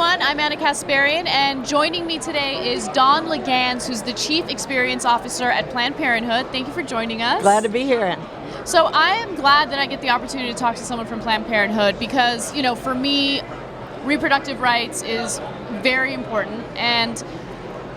everyone. I'm Anna Kasparian, and joining me today is Dawn Laguens, who's the Chief Experience Officer at Planned Parenthood. Thank you for joining us. Glad to be here, Anna. So I am glad that I get the opportunity to talk to someone from Planned Parenthood because, for me, reproductive rights is very important. And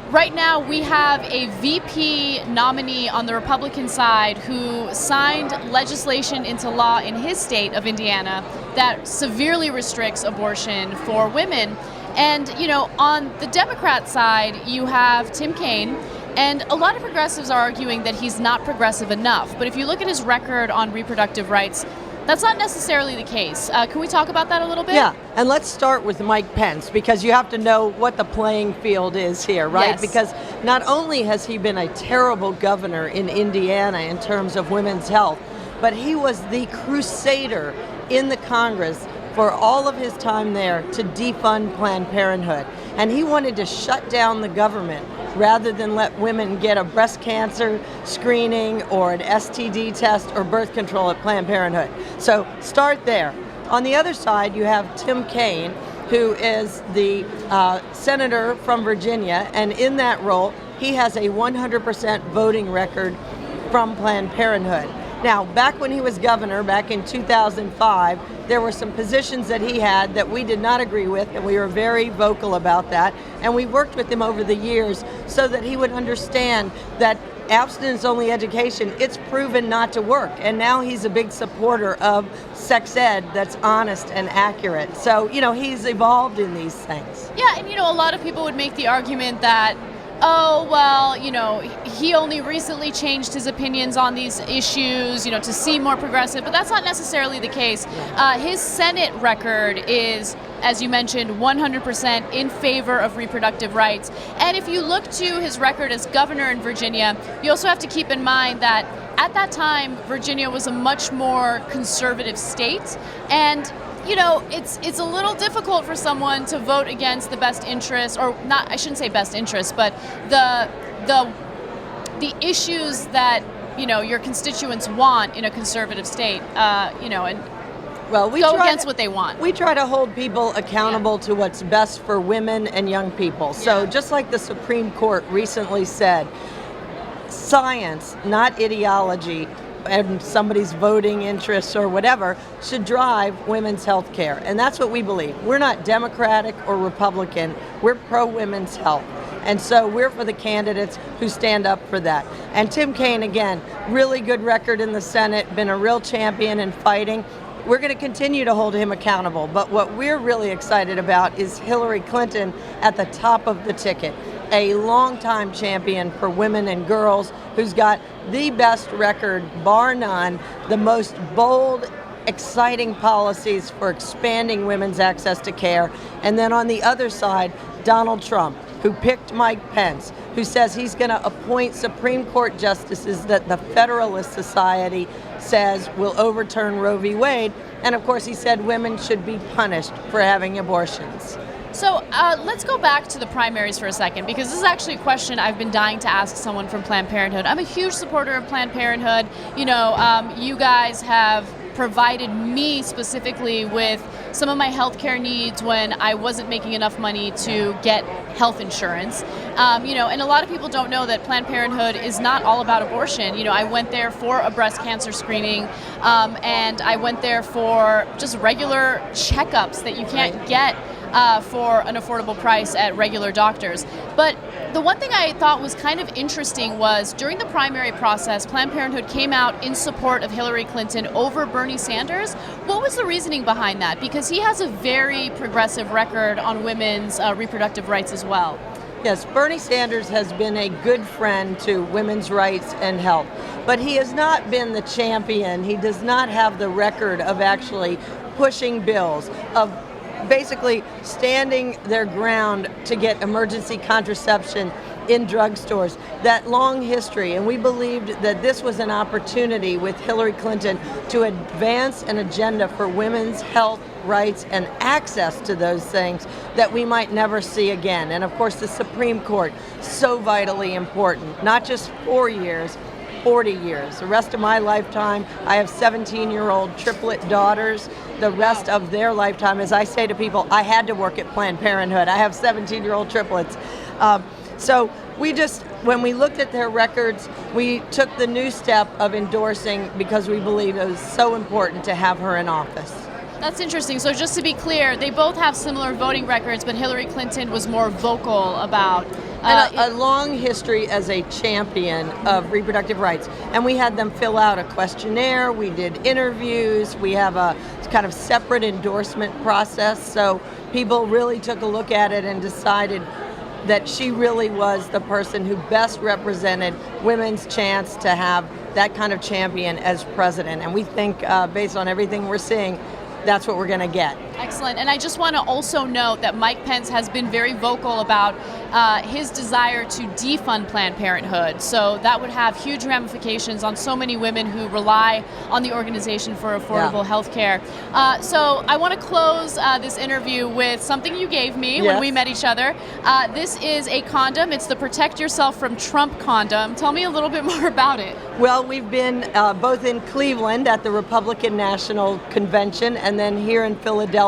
right now we have a VP nominee on the Republican side who signed legislation into law in his state of Indiana that severely restricts abortion for women. And, on the Democrat side, you have Tim Kaine. And a lot of progressives are arguing that he's not progressive enough. But if you look at his record on reproductive rights, that's not necessarily the case. Can we talk about that a little bit? Yeah, and let's start with Mike Pence, because you have to know what the playing field is here, right? Yes. Because not only has he been a terrible governor in Indiana in terms of women's health, but he was the crusader in the Congress for all of his time there to defund Planned Parenthood. And he wanted to shut down the government rather than let women get a breast cancer screening or an STD test or birth control at Planned Parenthood. So start there. On the other side, you have Tim Kaine, who is the senator from Virginia, and in that role, he has a 100% voting record from Planned Parenthood. Now, back when he was governor, back in 2005, there were some positions that he had that we did not agree with, and we were very vocal about that. And we worked with him over the years so that he would understand that abstinence-only education, it's proven not to work. And now he's a big supporter of sex ed that's honest and accurate. So, he's evolved in these things. Yeah, and a lot of people would make the argument that, he only recently changed his opinions on these issues, to seem more progressive, but that's not necessarily the case. His Senate record is, as you mentioned, 100% in favor of reproductive rights. And if you look to his record as governor in Virginia, you also have to keep in mind that at that time, Virginia was a much more conservative state, and it's a little difficult for someone to vote against the best interest, or not, I shouldn't say best interest, but the issues that, your constituents want in a conservative state, and we go against what they want. We try to hold people accountable to what's best for women and young people. So just like the Supreme Court recently said, science, not ideology, and somebody's voting interests or whatever should drive women's health care. And that's what we believe. We're not Democratic or Republican. We're pro-women's health. And so we're for the candidates who stand up for that. And Tim Kaine, again, really good record in the Senate, been a real champion in fighting. We're going to continue to hold him accountable. But what we're really excited about is Hillary Clinton at the top of the ticket, a longtime champion for women and girls who's got the best record, bar none, the most bold, exciting policies for expanding women's access to care. And then on the other side, Donald Trump, who picked Mike Pence, who says he's going to appoint Supreme Court justices that the Federalist Society says will overturn Roe v. Wade. And of course, he said women should be punished for having abortions. So let's go back to the primaries for a second, because this is actually a question I've been dying to ask someone from Planned Parenthood. I'm a huge supporter of Planned Parenthood. You guys have provided me specifically with some of my healthcare needs when I wasn't making enough money to get health insurance. And a lot of people don't know that Planned Parenthood is not all about abortion. I went there for a breast cancer screening, and I went there for just regular checkups that you can't get for an affordable price at regular doctors. But the one thing I thought was kind of interesting was during the primary process, Planned Parenthood came out in support of Hillary Clinton over Bernie Sanders. What was the reasoning behind that? Because he has a very progressive record on women's reproductive rights as well. Yes, Bernie Sanders has been a good friend to women's rights and health, but he has not been the champion. He does not have the record of actually pushing bills, of basically standing their ground to get emergency contraception in drugstores, that long history. And we believed that this was an opportunity with Hillary Clinton to advance an agenda for women's health rights and access to those things that we might never see again. And of course, the Supreme Court, so vitally important, not just 4 years, 40 years. The rest of my lifetime, I have 17-year-old triplet daughters, the rest of their lifetime. As I say to people, I had to work at Planned Parenthood. I have 17-year-old triplets. So when we looked at their records, we took the new step of endorsing because we believe it was so important to have her in office. That's interesting. So just to be clear, they both have similar voting records, but Hillary Clinton was more vocal about... a long history as a champion of reproductive rights. And we had them fill out a questionnaire, we did interviews, we have a kind of separate endorsement process. So people really took a look at it and decided that she really was the person who best represented women's chance to have that kind of champion as president. And we think, based on everything we're seeing, that's what we're going to get. Excellent. And I just want to also note that Mike Pence has been very vocal about his desire to defund Planned Parenthood. So that would have huge ramifications on so many women who rely on the organization for affordable health care. So I want to close this interview with something you gave me when we met each other. This is a condom. It's the Protect Yourself from Trump condom. Tell me a little bit more about it. Well, we've been both in Cleveland at the Republican National Convention and then here in Philadelphia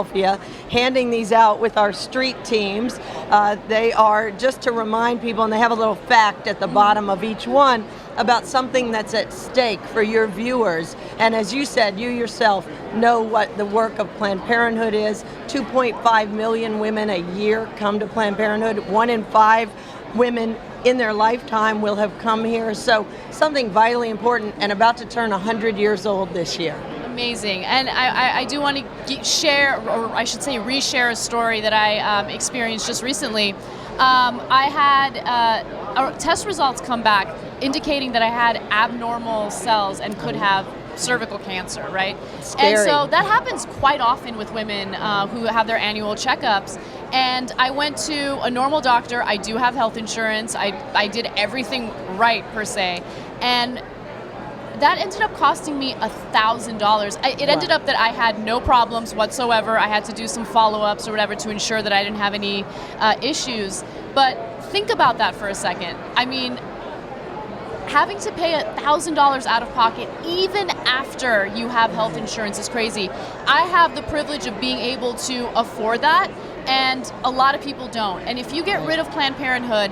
handing these out with our street teams. They are just to remind people, and they have a little fact at the bottom of each one about something that's at stake for your viewers. And as you said, you yourself know what the work of Planned Parenthood is. 2.5 million women a year come to Planned Parenthood. 1 in 5 women in their lifetime will have come here. So something vitally important and about to turn 100 years old this year. Amazing. And I do want to share, or I should say reshare a story that I experienced just recently. I had test results come back indicating that I had abnormal cells and could have cervical cancer, right? Scary. And so that happens quite often with women who have their annual checkups. And I went to a normal doctor. I do have health insurance. I did everything right, per se. And that ended up costing me $1,000. It ended up that I had no problems whatsoever. I had to do some follow-ups or whatever to ensure that I didn't have any issues. But think about that for a second. I mean, having to pay $1,000 out of pocket even after you have health insurance is crazy. I have the privilege of being able to afford that, and a lot of people don't. And if you get rid of Planned Parenthood,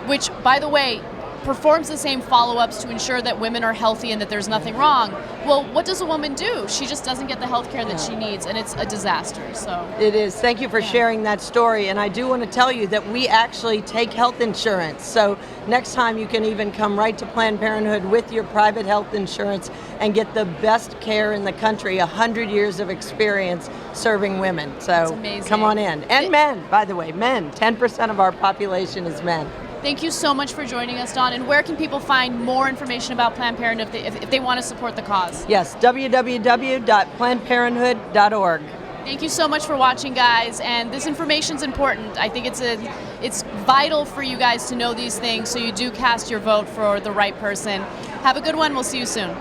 which, by the way, performs the same follow-ups to ensure that women are healthy and that there's nothing wrong, well, what does a woman do? She just doesn't get the health care that she needs, and it's a disaster. So it is. Thank you for sharing that story. And I do want to tell you that we actually take health insurance. So next time you can even come right to Planned Parenthood with your private health insurance and get the best care in the country. 100 years of experience serving women. So come on in. And men, by the way, men. 10% of our population is men. Thank you so much for joining us, Dawn. And where can people find more information about Planned Parenthood if they want to support the cause? Yes, www.plannedparenthood.org. Thank you so much for watching, guys. And this information's important. I think it's vital for you guys to know these things so you do cast your vote for the right person. Have a good one. We'll see you soon.